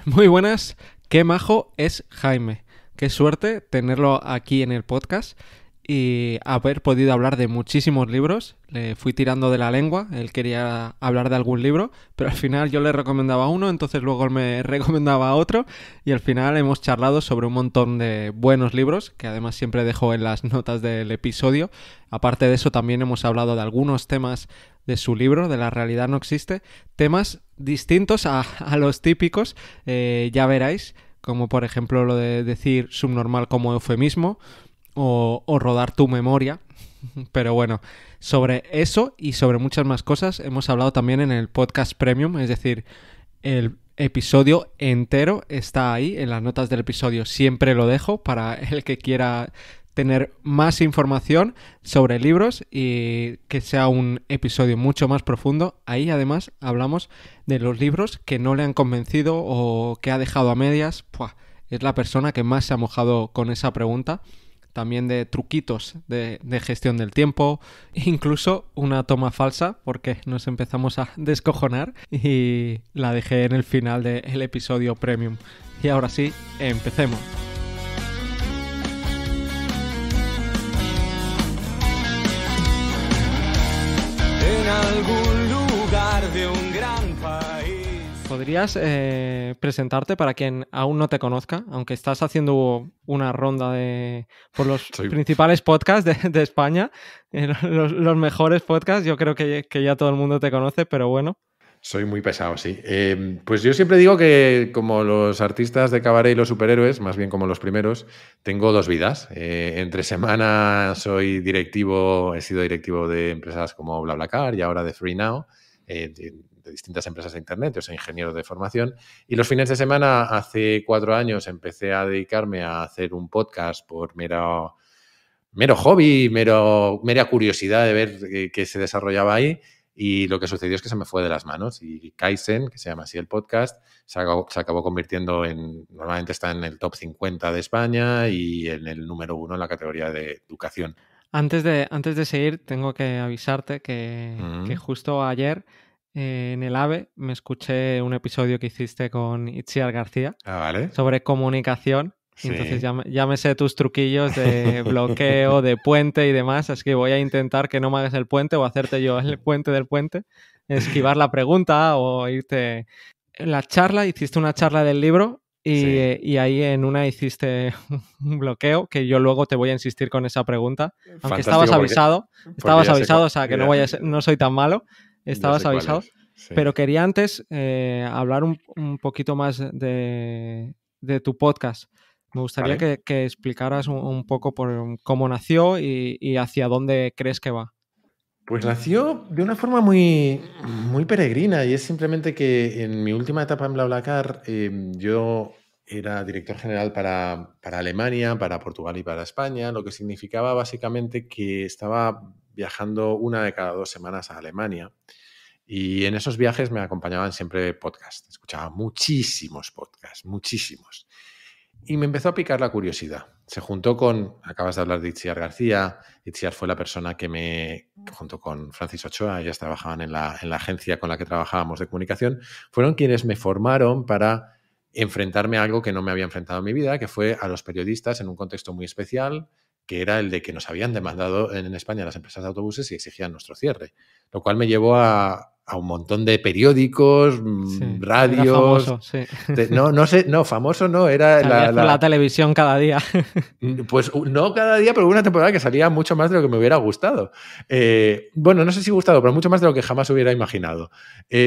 Muy buenas, qué majo es Jaime. Qué suerte tenerlo aquí en el podcast y haber podido hablar de muchísimos libros. Le fui tirando de la lengua, él quería hablar de algún libro, pero al final yo le recomendaba uno, entonces luego él me recomendaba otro y al final hemos charlado sobre un montón de buenos libros, que además siempre dejo en las notas del episodio. Aparte de eso también hemos hablado de algunos temas de su libro, de La realidad no existe, temas distintos a los típicos, ya veréis, como por ejemplo lo de decir subnormal como eufemismo o rodar tu memoria. Pero bueno, sobre eso y sobre muchas más cosas hemos hablado también en el podcast premium, es decir, el episodio entero está ahí en las notas del episodio. Siempre lo dejo para el que quiera tener más información sobre libros y que sea un episodio mucho más profundo. Ahí además hablamos de los libros que no le han convencido o que ha dejado a medias. ¡Puah! Es la persona que más se ha mojado con esa pregunta. También de truquitos de gestión del tiempo, incluso una toma falsa, porque nos empezamos a descojonar y la dejé en el final del episodio premium. Y ahora sí, empecemos. En algún lugar de un gran país. ¿Podrías presentarte para quien aún no te conozca? Aunque estás haciendo una ronda por los principales podcasts de España, los mejores podcasts, yo creo que ya todo el mundo te conoce, pero bueno. Soy muy pesado, sí. Pues yo siempre digo que como los artistas de cabaret y los superhéroes, más bien como los primeros, tengo dos vidas. Entre semana soy directivo, he sido directivo de empresas como BlaBlaCar y ahora de FreeNow, de distintas empresas de internet. Yo soy ingeniero de formación. Y los fines de semana, hace 4 años, empecé a dedicarme a hacer un podcast por mero hobby, mera curiosidad de ver qué se desarrollaba ahí. Y lo que sucedió es que se me fue de las manos y Kaizen, que se llama así el podcast, se acabó convirtiendo normalmente está en el top 50 de España y en el número 1 en la categoría de educación. Antes de seguir, tengo que avisarte que justo ayer en el AVE me escuché un episodio que hiciste con Itziar García sobre comunicación. Sí. Entonces ya me sé tus truquillos de bloqueo, de puente y demás, así que voy a intentar que no me hagas el puente o hacerte yo el puente del puente, esquivar la pregunta o irte... La charla, hiciste una charla del libro y ahí en una hiciste un bloqueo que yo luego te voy a insistir con esa pregunta, aunque estabas avisado, o sea que no soy tan malo, estabas avisado, sí. Pero quería antes hablar un poquito más de tu podcast. Me gustaría que explicaras un poco por cómo nació y hacia dónde crees que va. Pues nació de una forma muy, muy peregrina y es simplemente que en mi última etapa en BlaBlaCar yo era director general para Alemania, para Portugal y para España, lo que significaba básicamente que estaba viajando 1 de cada 2 semanas a Alemania. Y en esos viajes me acompañaban siempre podcasts. Escuchaba muchísimos podcasts, muchísimos. Y me empezó a picar la curiosidad. Se juntó con, acabas de hablar de Itziar García. Itziar fue la persona que junto con Francis Ochoa, ellas trabajaban en la agencia con la que trabajábamos de comunicación, fueron quienes me formaron para enfrentarme a algo que no me había enfrentado en mi vida, que fue a los periodistas en un contexto muy especial, que era el de que nos habían demandado en España las empresas de autobuses y exigían nuestro cierre. Lo cual me llevó a un montón de periódicos, sí, radios... Era famoso, sí. No sé, famoso no, era la televisión cada día. Pues no cada día, pero hubo una temporada que salía mucho más de lo que me hubiera gustado. Bueno, no sé si gustado, pero mucho más de lo que jamás hubiera imaginado.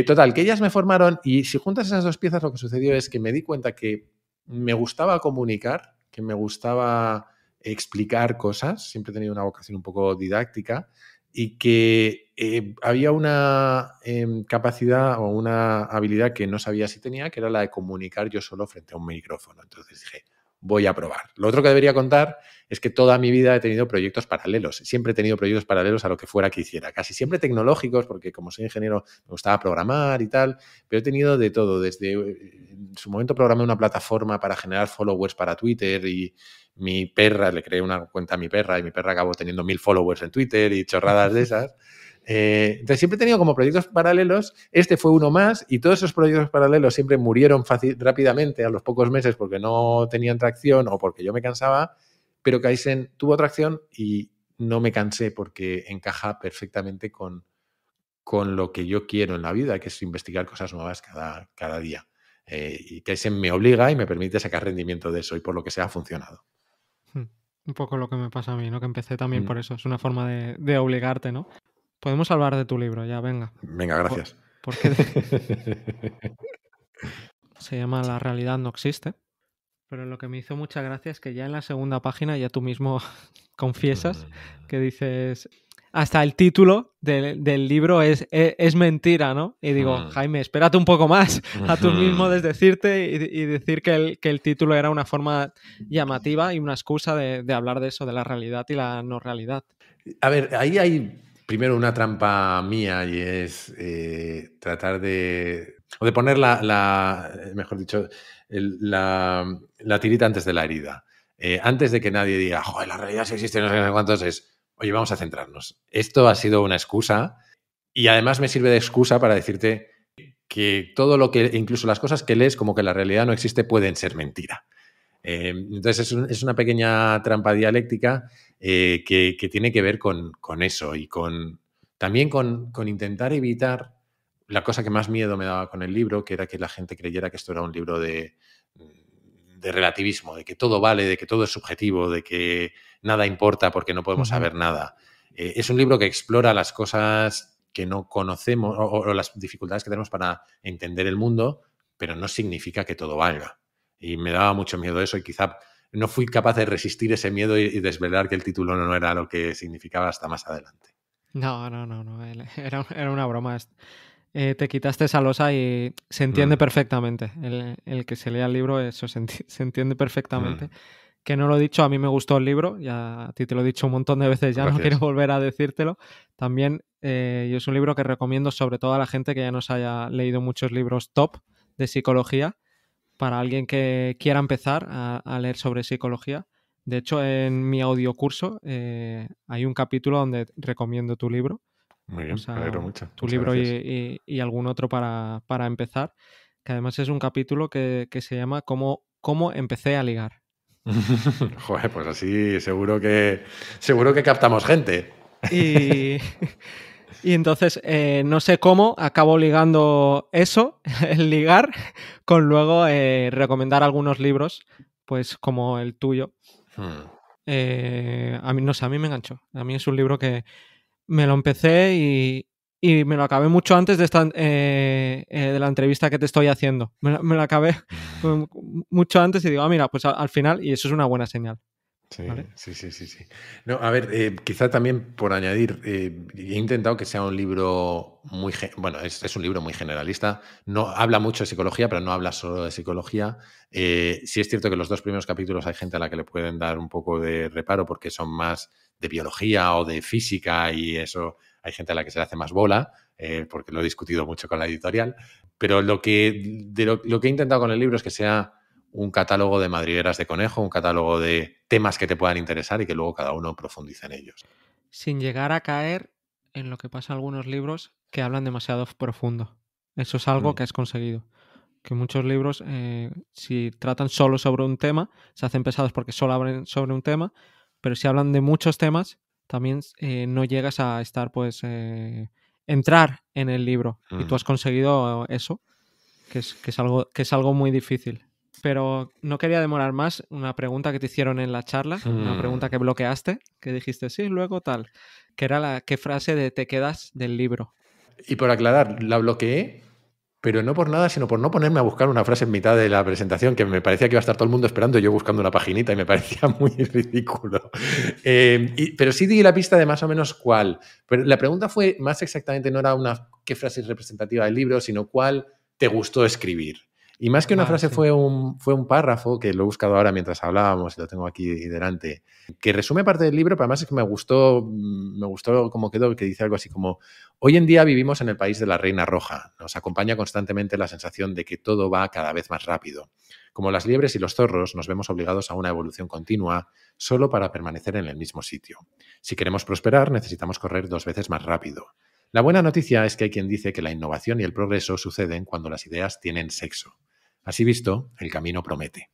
Total, que ellas me formaron y si juntas esas dos piezas, lo que sucedió es que me di cuenta que me gustaba comunicar, que me gustaba explicar cosas, siempre he tenido una vocación un poco didáctica y que había una capacidad o una habilidad que no sabía si tenía, que era la de comunicar yo solo frente a un micrófono. Entonces dije, voy a probar. Lo otro que debería contar es que toda mi vida he tenido proyectos paralelos. Siempre he tenido proyectos paralelos a lo que fuera que hiciera. Casi siempre tecnológicos, porque como soy ingeniero me gustaba programar y tal, pero he tenido de todo. Desde en su momento programé una plataforma para generar followers para Twitter y mi perra, le creé una cuenta a mi perra y mi perra acabó teniendo 1000 followers en Twitter y chorradas de esas. Entonces siempre he tenido como proyectos paralelos. Este fue uno más y todos esos proyectos paralelos siempre murieron rápidamente a los pocos meses porque no tenían tracción o porque yo me cansaba, pero Kaizen tuvo tracción y no me cansé porque encaja perfectamente con lo que yo quiero en la vida, que es investigar cosas nuevas cada día. Y Kaizen me obliga y me permite sacar rendimiento de eso y por lo que sea ha funcionado. Un poco lo que me pasa a mí, ¿no? Que empecé también por eso. Es una forma de obligarte, ¿no? Podemos hablar de tu libro, ya, venga. Venga, gracias. ¿Por qué? Se llama La realidad no existe. Pero lo que me hizo mucha gracia es que ya en la segunda página ya tú mismo confiesas que dices... Hasta el título del libro es mentira, ¿no? Y digo, Jaime, espérate un poco más a tú mismo desdecirte y decir que el título era una forma llamativa y una excusa de hablar de eso, de la realidad y la no realidad. A ver, ahí hay primero una trampa mía y es tratar de poner mejor dicho, la tirita antes de la herida. Antes de que nadie diga, joder, la realidad sí existe, no sé cuántos, es, oye, vamos a centrarnos. Esto ha sido una excusa y además me sirve de excusa para decirte que todo lo que, incluso las cosas que lees como que la realidad no existe, pueden ser mentira. Entonces es una pequeña trampa dialéctica que tiene que ver con eso y también con intentar evitar la cosa que más miedo me daba con el libro, que era que la gente creyera que esto era un libro de relativismo, de que todo vale, de que todo es subjetivo, de que nada importa porque no podemos saber nada. Es un libro que explora las cosas que no conocemos o las dificultades que tenemos para entender el mundo, pero no significa que todo valga. Y me daba mucho miedo eso y quizá no fui capaz de resistir ese miedo y desvelar que el título no era lo que significaba hasta más adelante. No. Era una broma. Te quitaste esa losa y se entiende perfectamente. El que se lea el libro, eso se entiende perfectamente. Que no lo he dicho, a mí me gustó el libro, ya a ti te lo he dicho un montón de veces, ya Gracias. No quiero volver a decírtelo. También yo es un libro que recomiendo sobre todo a la gente que ya nos haya leído muchos libros top de psicología, para alguien que quiera empezar a leer sobre psicología. De hecho, en mi audiocurso hay un capítulo donde recomiendo tu libro. Muy bien, me alegro mucho. Tu libro y algún otro para empezar, que además es un capítulo que se llama ¿Cómo empecé a ligar? Joder, pues así seguro que captamos gente. Y entonces, no sé cómo acabo ligando eso, el ligar, con luego recomendar algunos libros, pues como el tuyo. A mí, no sé, a mí me enganchó. A mí es un libro que me lo empecé y me lo acabé mucho antes de la entrevista que te estoy haciendo. Me lo acabé mucho antes y digo, mira, pues al final, y eso es una buena señal. Sí, ¿vale? Sí. No, a ver, quizá también por añadir, he intentado que sea un libro muy... Bueno, es un libro muy generalista. No habla mucho de psicología, pero no habla solo de psicología. Sí es cierto que los 2 primeros capítulos hay gente a la que le pueden dar un poco de reparo porque son más de biología o de física y eso hay gente a la que se le hace más bola, porque lo he discutido mucho con la editorial. Pero lo que he intentado con el libro es que sea un catálogo de madrigueras de conejo, un catálogo de temas que te puedan interesar y que luego cada uno profundice en ellos. Sin llegar a caer en lo que pasa en algunos libros que hablan demasiado profundo. Eso es algo que has conseguido. Que muchos libros, si tratan solo sobre un tema, se hacen pesados porque solo hablan sobre un tema, pero si hablan de muchos temas, también no llegas a estar, pues, entrar en el libro. Y tú has conseguido eso, que es algo muy difícil. Pero no quería demorar más. Una pregunta que te hicieron en la charla, una pregunta que bloqueaste, que dijiste sí, luego tal, que era ¿qué frase de te quedas del libro? Y por aclarar, la bloqueé, pero no por nada, sino por no ponerme a buscar una frase en mitad de la presentación, que me parecía que iba a estar todo el mundo esperando y yo buscando una paginita y me parecía muy ridículo. Pero sí di la pista de más o menos cuál. Pero la pregunta fue más exactamente, no era qué frase es representativa del libro, sino cuál te gustó escribir. Y más que una frase sí. fue un párrafo, que lo he buscado ahora mientras hablábamos y lo tengo aquí delante, que resume parte del libro, pero además es que me gustó cómo quedó, que dice algo así como: hoy en día vivimos en el país de la Reina Roja. Nos acompaña constantemente la sensación de que todo va cada vez más rápido. Como las liebres y los zorros, nos vemos obligados a una evolución continua solo para permanecer en el mismo sitio. Si queremos prosperar, necesitamos correr 2 veces más rápido. La buena noticia es que hay quien dice que la innovación y el progreso suceden cuando las ideas tienen sexo. Así visto, el camino promete.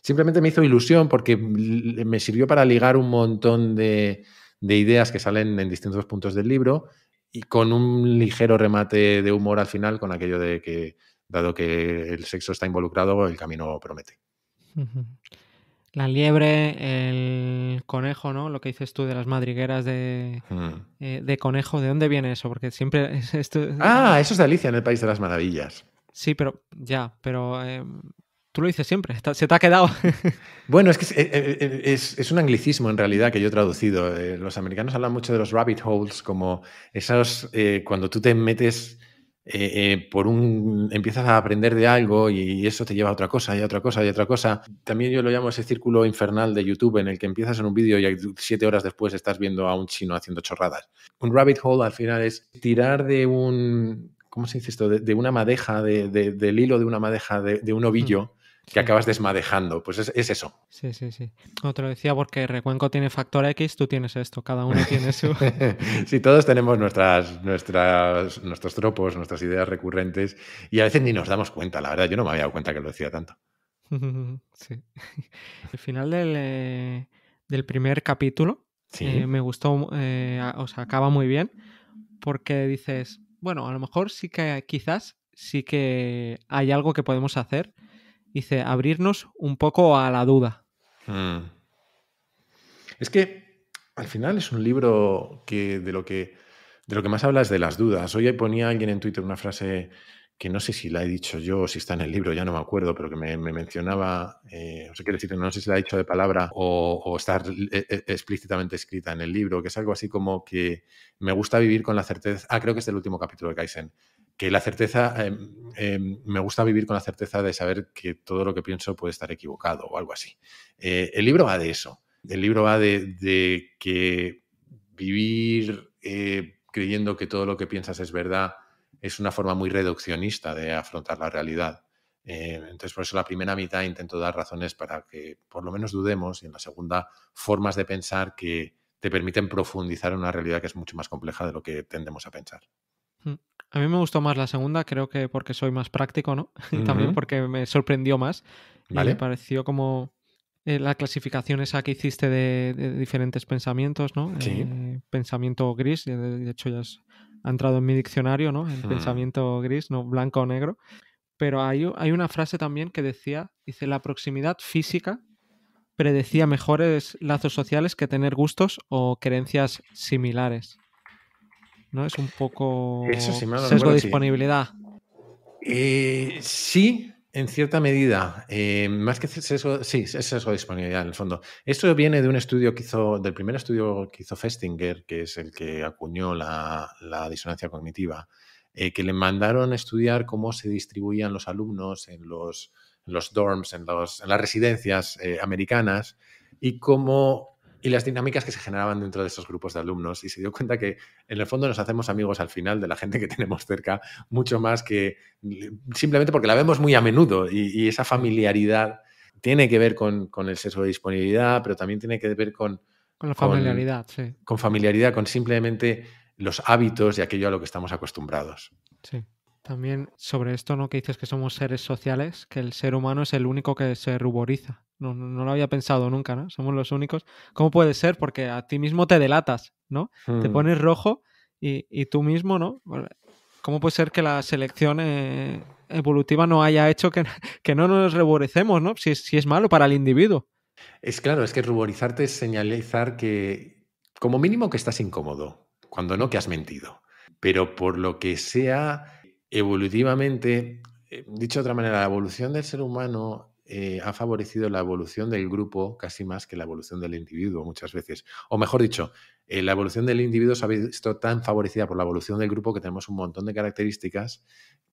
Simplemente me hizo ilusión porque me sirvió para ligar un montón de ideas que salen en distintos puntos del libro y con un ligero remate de humor al final con aquello de que, dado que el sexo está involucrado, el camino promete. La liebre, el conejo, ¿no? Lo que dices tú de las madrigueras de conejo. ¿De dónde viene eso? Porque siempre es esto... Eso es de Alicia en el País de las Maravillas. Sí, pero tú lo dices siempre, se te ha quedado. Bueno, es que es un anglicismo en realidad que yo he traducido. Los americanos hablan mucho de los rabbit holes, como esos, cuando tú te metes empiezas a aprender de algo y eso te lleva a otra cosa y a otra cosa y a otra cosa. También yo lo llamo ese círculo infernal de YouTube en el que empiezas en un vídeo y 7 horas después estás viendo a un chino haciendo chorradas. Un rabbit hole al final es tirar de un... ¿Cómo se dice esto? De una madeja, del hilo de una madeja, de un ovillo, que acabas desmadejando. Pues es eso. Sí. No, te lo decía porque Recuenco tiene factor X, tú tienes esto, cada uno tiene su... Sí, todos tenemos nuestros tropos, nuestras ideas recurrentes y a veces ni nos damos cuenta, la verdad. Yo no me había dado cuenta que lo decía tanto. Sí. El final del primer capítulo me gustó, o sea, acaba muy bien porque dices, bueno, a lo mejor quizás sí que hay algo que podemos hacer. Dice, abrirnos un poco a la duda. Es que al final es un libro que de lo que más habla es de las dudas. Hoy ponía alguien en Twitter una frase que no sé si la he dicho yo o si está en el libro, ya no me acuerdo, pero que me mencionaba, o sea, quiero decir, no sé si la he dicho de palabra o está explícitamente escrita en el libro, que es algo así como que me gusta vivir con la certeza, creo que es del último capítulo de Kaizen, que la certeza, me gusta vivir con la certeza de saber que todo lo que pienso puede estar equivocado o algo así. El libro va de eso. El libro va de que vivir creyendo que todo lo que piensas es verdad es una forma muy reduccionista de afrontar la realidad. Entonces, por eso la primera mitad intento dar razones para que por lo menos dudemos y en la segunda formas de pensar que te permiten profundizar en una realidad que es mucho más compleja de lo que tendemos a pensar. A mí me gustó más la segunda, creo que porque soy más práctico, ¿no? Y también porque me sorprendió más. ¿Vale? Y me pareció como la clasificación esa que hiciste de diferentes pensamientos, ¿no? Sí. Pensamiento gris, de hecho ya ha entrado en mi diccionario, ¿no? El pensamiento gris, no blanco o negro. Pero hay una frase también que dice, la proximidad física predecía mejores lazos sociales que tener gustos o creencias similares. ¿No? Es un poco Eso sí, sesgo de disponibilidad. Sí, en cierta medida. Más que sesgo, sí, es sesgo de disponibilidad en el fondo. Esto viene de un estudio del primer estudio que hizo Festinger, que es el que acuñó la disonancia cognitiva, que le mandaron a estudiar cómo se distribuían los alumnos en los dorms, en las residencias americanas y las dinámicas que se generaban dentro de esos grupos de alumnos. Y se dio cuenta que, en el fondo, nos hacemos amigos al final de la gente que tenemos cerca, mucho más que simplemente porque la vemos muy a menudo. Y esa familiaridad tiene que ver con el sesgo de disponibilidad, pero también tiene que ver con la familiaridad, sí. Con familiaridad, con simplemente los hábitos y aquello a lo que estamos acostumbrados. Sí. También sobre esto, ¿no? Que dices que somos seres sociales, que el ser humano es el único que se ruboriza. No lo había pensado nunca, ¿no? Somos los únicos. ¿Cómo puede ser? Porque a ti mismo te delatas, ¿no? Te pones rojo y tú mismo, ¿no? ¿Cómo puede ser que la selección evolutiva no haya hecho que no nos ruboricemos, ¿no? Si es malo para el individuo. Es claro, es que ruborizarte es señalizar que, como mínimo, que estás incómodo, cuando no que has mentido. Pero por lo que sea, evolutivamente, dicho de otra manera, la evolución del ser humano ha favorecido la evolución del grupo casi más que la evolución del individuo muchas veces. O mejor dicho, la evolución del individuo se ha visto tan favorecida por la evolución del grupo que tenemos un montón de características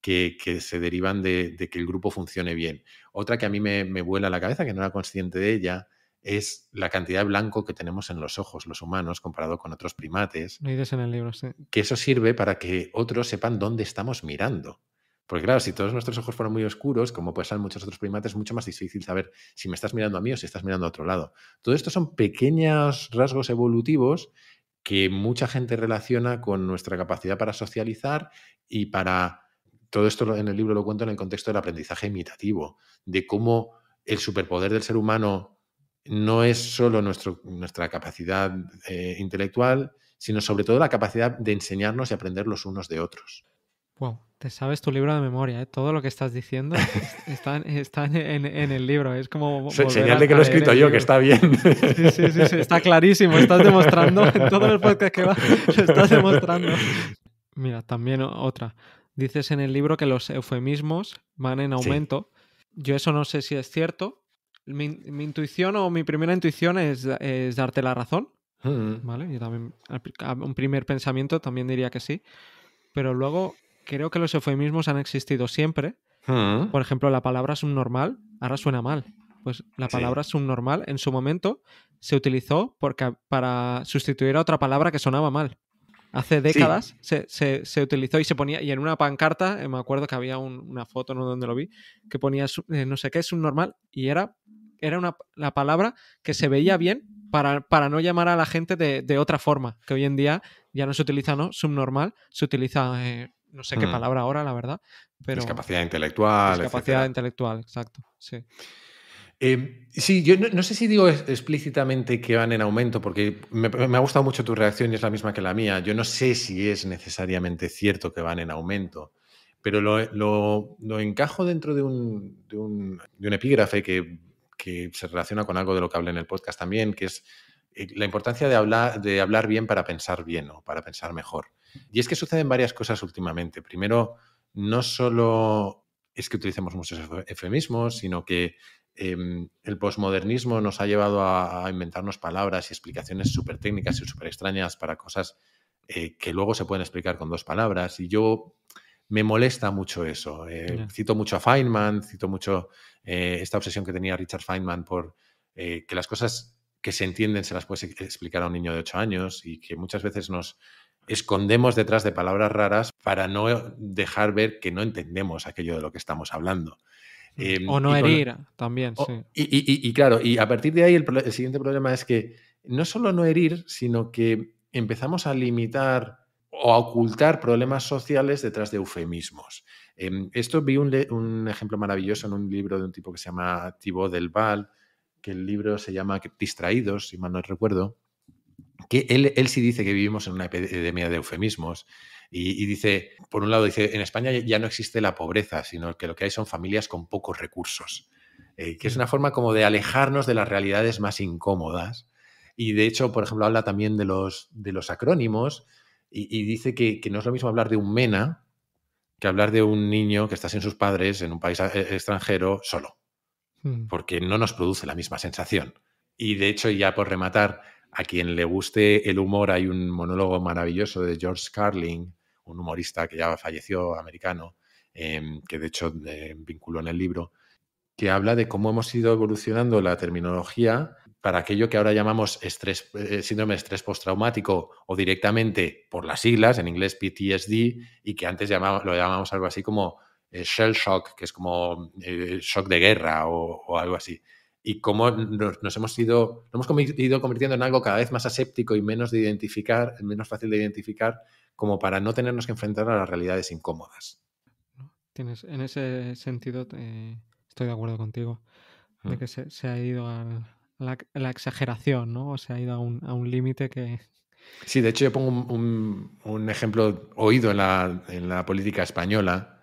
que se derivan de que el grupo funcione bien. Otra que a mí me vuela la cabeza, que no era consciente de ella, es la cantidad de blanco que tenemos en los ojos los humanos comparado con otros primates. Lo dices en el libro, sí. Que eso sirve para que otros sepan dónde estamos mirando. Porque claro, si todos nuestros ojos fueran muy oscuros, como puede ser en muchos otros primates, es mucho más difícil saber si me estás mirando a mí o si estás mirando a otro lado. Todo esto son pequeños rasgos evolutivos que mucha gente relaciona con nuestra capacidad para socializar y para... Todo esto en el libro lo cuento en el contexto del aprendizaje imitativo, de cómo el superpoder del ser humano no es solo nuestra capacidad intelectual, sino sobre todo la capacidad de enseñarnos y aprender los unos de otros. Wow, te sabes tu libro de memoria, ¿eh? Todo lo que estás diciendo está en el libro. Es como volver Señal de que a lo he leer escrito el yo, que libro. está bien. Sí, está clarísimo. Estás demostrando en todo el podcast que va, lo estás demostrando. Mira, también otra. Dices en el libro que los eufemismos van en aumento. Yo eso no sé si es cierto. Mi intuición o mi primera intuición es darte la razón, ¿vale? Yo también, a un primer pensamiento también diría que sí. Pero luego creo que los eufemismos han existido siempre. Por ejemplo, la palabra subnormal ahora suena mal. Pues la palabra subnormal en su momento se utilizó para sustituir a otra palabra que sonaba mal. Hace décadas se utilizó y se ponía, y en una pancarta, me acuerdo que había una foto, no donde lo vi, que ponía no sé qué es subnormal, y era la palabra que se veía bien para no llamar a la gente de otra forma, que hoy en día ya no se utiliza, ¿no? Subnormal, se utiliza, no sé qué palabra ahora, la verdad, pero... Discapacidad intelectual, Discapacidad etcétera. intelectual, exacto, sí. Sí, yo no sé si digo explícitamente que van en aumento, porque me ha gustado mucho tu reacción y es la misma que la mía. Yo no sé si es necesariamente cierto que van en aumento, pero lo encajo dentro de un epígrafe que se relaciona con algo de lo que hablé en el podcast también, que es la importancia de hablar bien para pensar bien o para pensar mejor. Y es que suceden varias cosas últimamente. Primero, no solo es que utilicemos muchos eufemismos, sino que el posmodernismo nos ha llevado a inventarnos palabras y explicaciones súper técnicas y súper extrañas para cosas que luego se pueden explicar con dos palabras. Y me molesta mucho eso. Cito mucho a Feynman, cito mucho esta obsesión que tenía Richard Feynman por que las cosas que se entienden se las puedes explicar a un niño de 8 años y que muchas veces nos escondemos detrás de palabras raras para no dejar ver que no entendemos aquello de lo que estamos hablando. O no herir también, sí. Y claro, y a partir de ahí el siguiente problema es que no solo no herir, sino que empezamos a limitar o a ocultar problemas sociales detrás de eufemismos. Esto vi un ejemplo maravilloso en un libro de un tipo que se llama Thibaut Delval, que el libro se llama Distraídos, si mal no recuerdo, que él sí dice que vivimos en una epidemia de eufemismos y dice, por un lado, dice, en España ya no existe la pobreza, sino que lo que hay son familias con pocos recursos, que es una forma como de alejarnos de las realidades más incómodas. Y de hecho, por ejemplo, habla también de los acrónimos y dice que no es lo mismo hablar de un MENA que hablar de un niño que está sin sus padres en un país extranjero solo, porque no nos produce la misma sensación. Y de hecho, ya por rematar, a quien le guste el humor, hay un monólogo maravilloso de George Carlin, un humorista que ya falleció, americano, que de hecho vinculó en el libro, que habla de cómo hemos ido evolucionando la terminología para aquello que ahora llamamos síndrome de estrés postraumático o directamente por las siglas, en inglés PTSD, y que antes lo llamábamos algo así como shell shock, que es como shock de guerra o algo así. Y cómo nos hemos ido convirtiendo en algo cada vez más aséptico y menos fácil de identificar, como para no tenernos que enfrentar a las realidades incómodas. En ese sentido estoy de acuerdo contigo, de que se ha ido a la exageración, ¿no? O se ha ido a un límite que... Sí, de hecho yo pongo un ejemplo oído en la política española,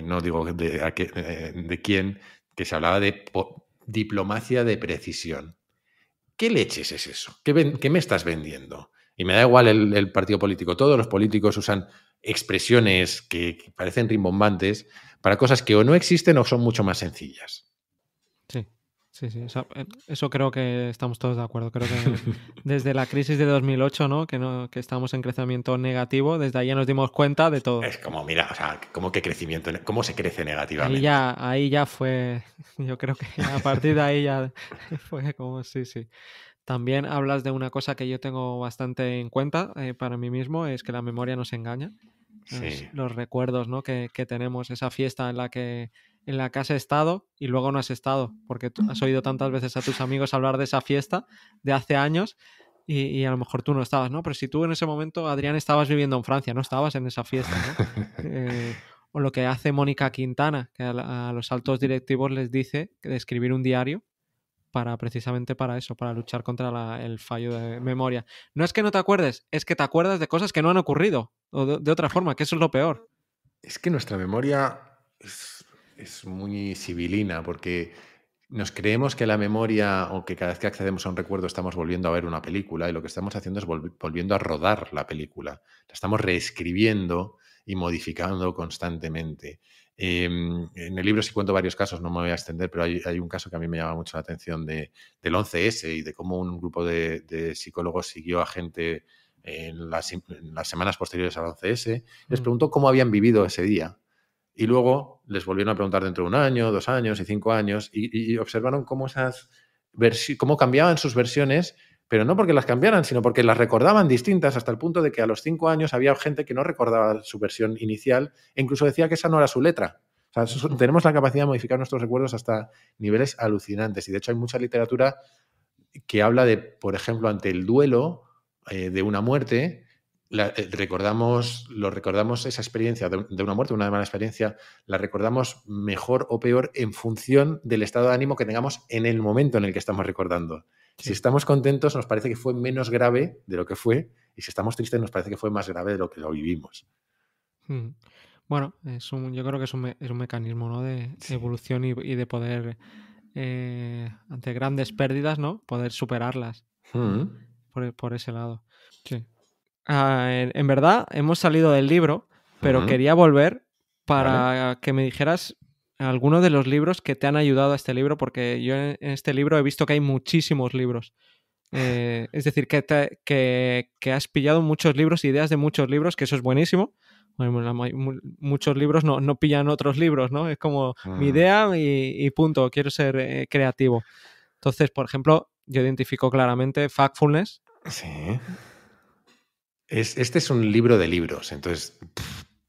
no digo de quién, que se hablaba de diplomacia de precisión. ¿Qué leches es eso? ¿Qué me estás vendiendo? Y me da igual el partido político. Todos los políticos usan expresiones que parecen rimbombantes para cosas que o no existen o son mucho más sencillas. Sí. Eso creo que estamos todos de acuerdo. Creo que desde la crisis de 2008, ¿no? Que estamos en crecimiento negativo, desde ahí ya nos dimos cuenta de todo. Es como, mira, o sea, ¿cómo que crecimiento? ¿Cómo se crece negativamente? Ahí ya fue, yo creo que a partir de ahí ya fue como, sí. También hablas de una cosa que yo tengo bastante en cuenta para mí mismo, es que la memoria nos engaña. Sí. Los recuerdos, ¿no? que tenemos, esa fiesta en la que has estado y luego no has estado, porque tú has oído tantas veces a tus amigos hablar de esa fiesta de hace años y a lo mejor tú no estabas, ¿no? Pero si tú en ese momento, Adrián, estabas viviendo en Francia, no estabas en esa fiesta, ¿no? O lo que hace Mónica Quintana, que a los altos directivos les dice de escribir un diario precisamente para eso, para luchar contra el fallo de memoria. No es que no te acuerdes, es que te acuerdas de cosas que no han ocurrido, o de otra forma, que eso es lo peor. Es que nuestra memoria es muy sibilina, porque nos creemos que la memoria, o que cada vez que accedemos a un recuerdo estamos volviendo a ver una película, y lo que estamos haciendo es volviendo a rodar la película. La estamos reescribiendo y modificando constantemente. En el libro sí cuento varios casos, no me voy a extender, pero hay un caso que a mí me llama mucho la atención del 11S y de cómo un grupo de psicólogos siguió a gente en las semanas posteriores al 11S. Les preguntó cómo habían vivido ese día. Y luego les volvieron a preguntar dentro de 1 año, 2 años y 5 años, y observaron cómo cómo cambiaban sus versiones, pero no porque las cambiaran, sino porque las recordaban distintas, hasta el punto de que a los 5 años había gente que no recordaba su versión inicial e incluso decía que esa no era su letra. O sea, tenemos la capacidad de modificar nuestros recuerdos hasta niveles alucinantes. Y de hecho hay mucha literatura que habla de, por ejemplo, ante el duelo de una muerte, recordamos esa experiencia de una muerte, una mala experiencia, la recordamos mejor o peor en función del estado de ánimo que tengamos en el momento en el que estamos recordando. Sí. Si estamos contentos, nos parece que fue menos grave de lo que fue, y si estamos tristes, nos parece que fue más grave de lo que lo vivimos. Bueno, yo creo que es un mecanismo, ¿no? de evolución y de poder, ante grandes pérdidas, ¿no? Poder superarlas por ese lado. Sí. En verdad, hemos salido del libro, pero quería volver para que me dijeras algunos de los libros que te han ayudado a este libro, porque yo en este libro he visto que hay muchísimos libros. Es decir, que has pillado muchos libros, ideas de muchos libros, que eso es buenísimo. Bueno, muchos libros no pillan otros libros, ¿no? Es como mi idea y punto, quiero ser creativo. Entonces, por ejemplo, yo identifico claramente Factfulness. Sí. Este es un libro de libros, entonces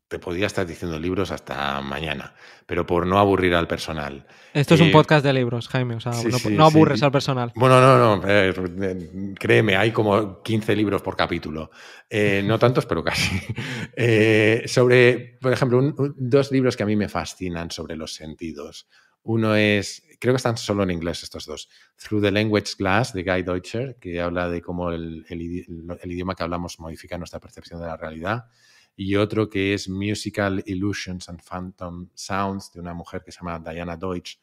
te podría estar diciendo libros hasta mañana, pero por no aburrir al personal. Esto es un podcast de libros, Jaime, o sea, no aburres al personal. Bueno, no, créeme, hay como 15 libros por capítulo. No tantos, pero casi. Por ejemplo, 2 libros que a mí me fascinan sobre los sentidos. Uno es, creo que están solo en inglés estos 2, Through the Language Glass, de Guy Deutscher, que habla de cómo el idioma que hablamos modifica nuestra percepción de la realidad. Y otro que es Musical Illusions and Phantom Sounds, de una mujer que se llama Diana Deutsch,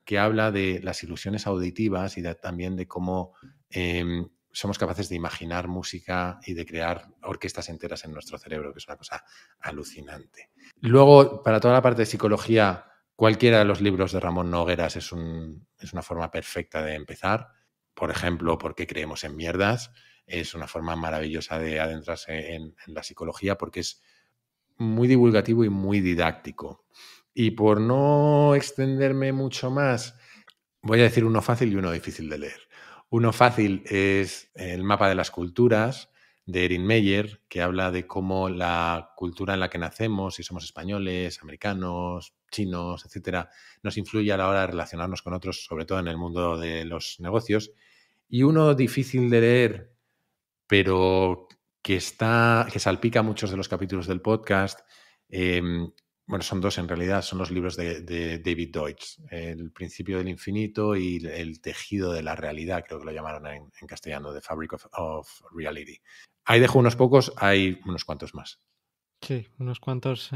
que habla de las ilusiones auditivas y también de cómo somos capaces de imaginar música y de crear orquestas enteras en nuestro cerebro, que es una cosa alucinante. Luego, para toda la parte de psicología, cualquiera de los libros de Ramón Nogueras es una forma perfecta de empezar. Por ejemplo, ¿Por qué creemos en mierdas? Es una forma maravillosa de adentrarse en la psicología porque es muy divulgativo y muy didáctico. Y por no extenderme mucho más, voy a decir uno fácil y uno difícil de leer. Uno fácil es El mapa de las culturas, de Erin Meyer, que habla de cómo la cultura en la que nacemos, si somos españoles, americanos, chinos, etcétera, nos influye a la hora de relacionarnos con otros, sobre todo en el mundo de los negocios. Y uno difícil de leer, pero que salpica muchos de los capítulos del podcast. Bueno, son 2 en realidad, son los libros de David Deutsch, El principio del infinito y El tejido de la realidad, creo que lo llamaron en castellano, The Fabric of Reality. Ahí dejo unos pocos, hay unos cuantos más. Sí, unos cuantos,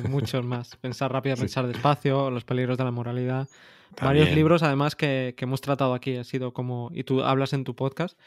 muchos más. Pensar rápido, pensar despacio, Los peligros de la moralidad. También. Varios libros, además, que hemos tratado aquí. Ha sido como... Y tú hablas en tu podcast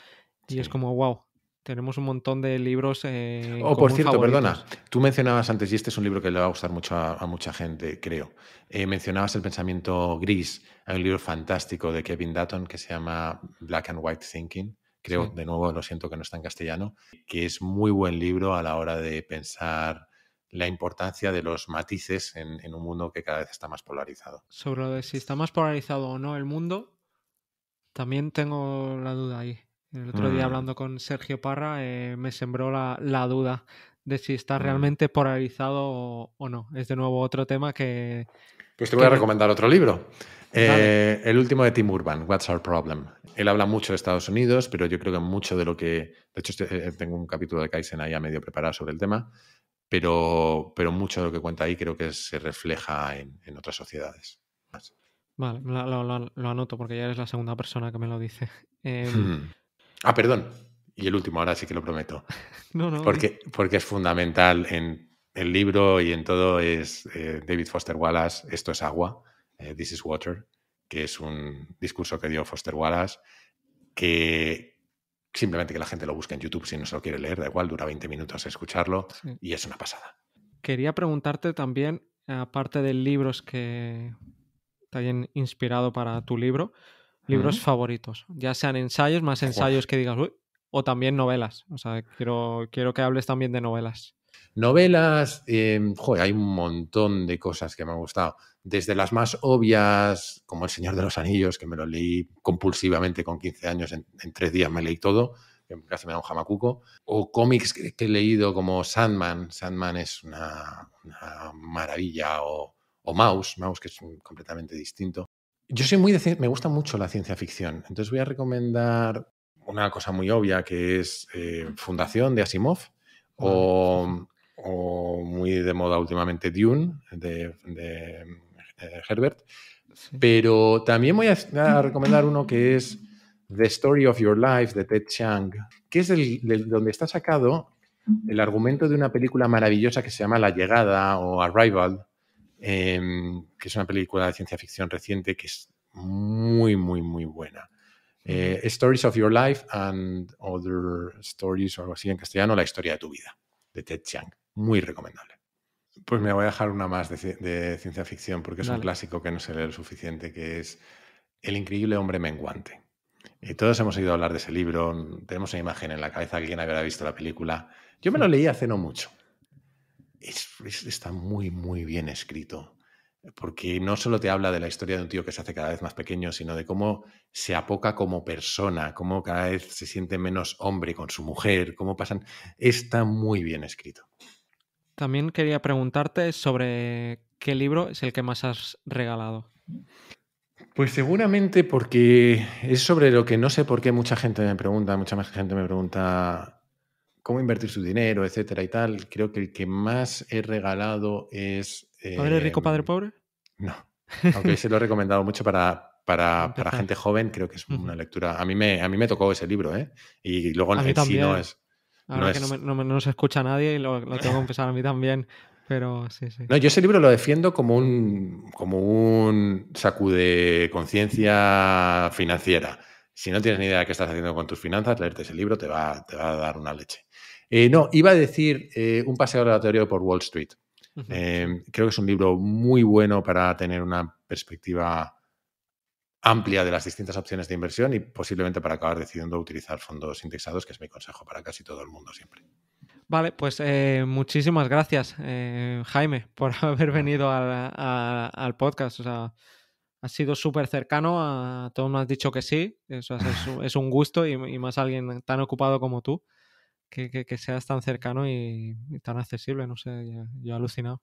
y es como, wow, tenemos un montón de libros en común, por cierto, favoritos. perdona, tú mencionabas antes, y este es un libro que le va a gustar mucho a mucha gente, creo. Mencionabas El pensamiento gris. Hay un libro fantástico de Kevin Dutton que se llama Black and White Thinking. Creo, sí. De nuevo, lo siento que no está en castellano, que es muy buen libro a la hora de pensar la importancia de los matices en un mundo que cada vez está más polarizado. Sobre lo de si está más polarizado o no el mundo, también tengo la duda ahí. El otro día, hablando con Sergio Parra, me sembró la duda de si está realmente polarizado o no. Es de nuevo otro tema que Pues te voy a recomendar otro libro. Vale. El último de Tim Urban, What's Our Problem. Él habla mucho de Estados Unidos, pero yo creo que mucho de lo que... De hecho, tengo un capítulo de Kaizen ahí a medio preparado sobre el tema, pero mucho de lo que cuenta ahí creo que se refleja en otras sociedades. Vale, lo anoto porque ya eres la segunda persona que me lo dice. Perdón. Y el último, ahora sí que lo prometo. No. Porque es fundamental en el libro y en todo, es David Foster Wallace, Esto es agua, This is Water, que es un discurso que dio Foster Wallace, que simplemente que la gente lo busque en YouTube si no se lo quiere leer, da igual, dura 20 minutos escucharlo, sí. Y es una pasada. Quería preguntarte también, aparte de libros que te hayan inspirado para tu libro, libros favoritos, ya sean ensayos, más ensayos que digas, uy, o también novelas. O sea, quiero que hables también de novelas. Novelas, hay un montón de cosas que me han gustado. Desde las más obvias, como El Señor de los Anillos, que me lo leí compulsivamente con 15 años, en 3 días me leí todo, que casi me da un jamacuco. O cómics que he leído como Sandman. Sandman es una maravilla. O Mouse, que es completamente distinto. Yo soy me gusta mucho la ciencia ficción. Entonces voy a recomendar una cosa muy obvia que es Fundación de Asimov. O muy de moda últimamente Dune de Herbert. Sí. Pero también voy a recomendar uno que es The Story of Your Life de Ted Chiang, que es donde está sacado el argumento de una película maravillosa que se llama La Llegada o Arrival, que es una película de ciencia ficción reciente que es muy, muy, muy buena. Stories of Your Life and Other Stories, o algo así en castellano, La historia de tu vida, de Ted Chiang. Muy recomendable. Pues me voy a dejar una más de ciencia ficción porque es un clásico que no se lee lo suficiente, que es El increíble hombre menguante. Y todos hemos oído hablar de ese libro, tenemos una imagen en la cabeza, alguien habrá visto la película. Yo me lo leí hace no mucho. Está muy, muy bien escrito, porque no solo te habla de la historia de un tío que se hace cada vez más pequeño, sino de cómo se apoca como persona, cómo cada vez se siente menos hombre con su mujer, cómo pasan... Está muy bien escrito. También quería preguntarte sobre qué libro es el que más has regalado. Pues seguramente porque es sobre lo que no sé por qué mucha gente me pregunta cómo invertir su dinero, etcétera y tal. Creo que el que más he regalado es... ¿Padre rico, padre pobre? No, aunque se lo he recomendado mucho para gente joven, creo que es una lectura... A mí me tocó ese libro, ¿eh? Y luego en sí no es... Ahora que no se escucha nadie y lo tengo que confesar a mí también, pero sí. No, yo ese libro lo defiendo como un sacude conciencia financiera. Si no tienes ni idea de qué estás haciendo con tus finanzas, leerte ese libro te va a dar una leche. No, iba a decir Un paseo aleatorio por Wall Street. Creo que es un libro muy bueno para tener una perspectiva amplia de las distintas opciones de inversión y posiblemente para acabar decidiendo utilizar fondos indexados, que es mi consejo para casi todo el mundo siempre. Vale, pues muchísimas gracias, Jaime, por haber venido al podcast. O sea, has sido súper cercano, a todos me has dicho que sí. O sea, es un gusto y más alguien tan ocupado como tú, que seas tan cercano y tan accesible. No sé, yo he alucinado.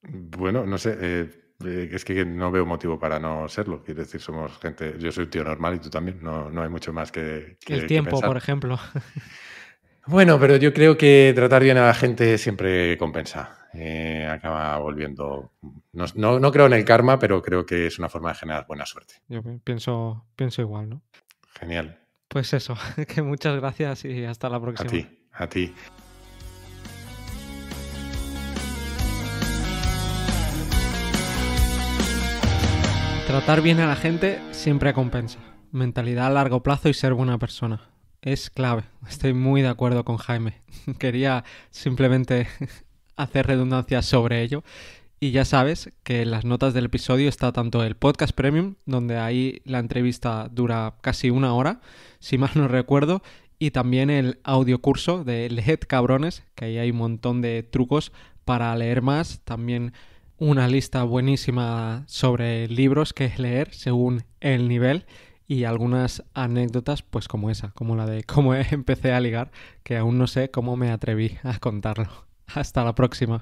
Bueno, no sé, es que no veo motivo para no serlo. Quiero decir, somos gente, yo soy un tío normal y tú también, no hay mucho más que el tiempo, pensar. Por ejemplo. Bueno, pero yo creo que tratar bien a la gente siempre compensa. Acaba volviendo... No creo en el karma, pero creo que es una forma de generar buena suerte. Yo pienso igual, ¿no? Genial. Pues eso, que muchas gracias y hasta la próxima. A ti. Tratar bien a la gente siempre compensa. Mentalidad a largo plazo y ser buena persona. Es clave. Estoy muy de acuerdo con Jaime. Quería simplemente hacer redundancias sobre ello. Y ya sabes que en las notas del episodio está tanto el podcast premium, donde ahí la entrevista dura casi 1 hora, si mal no recuerdo, y también el audiocurso de Leed Cabrones, que ahí hay un montón de trucos para leer más. También una lista buenísima sobre libros que leer según el nivel y algunas anécdotas pues como esa, como la de cómo empecé a ligar, que aún no sé cómo me atreví a contarlo. Hasta la próxima.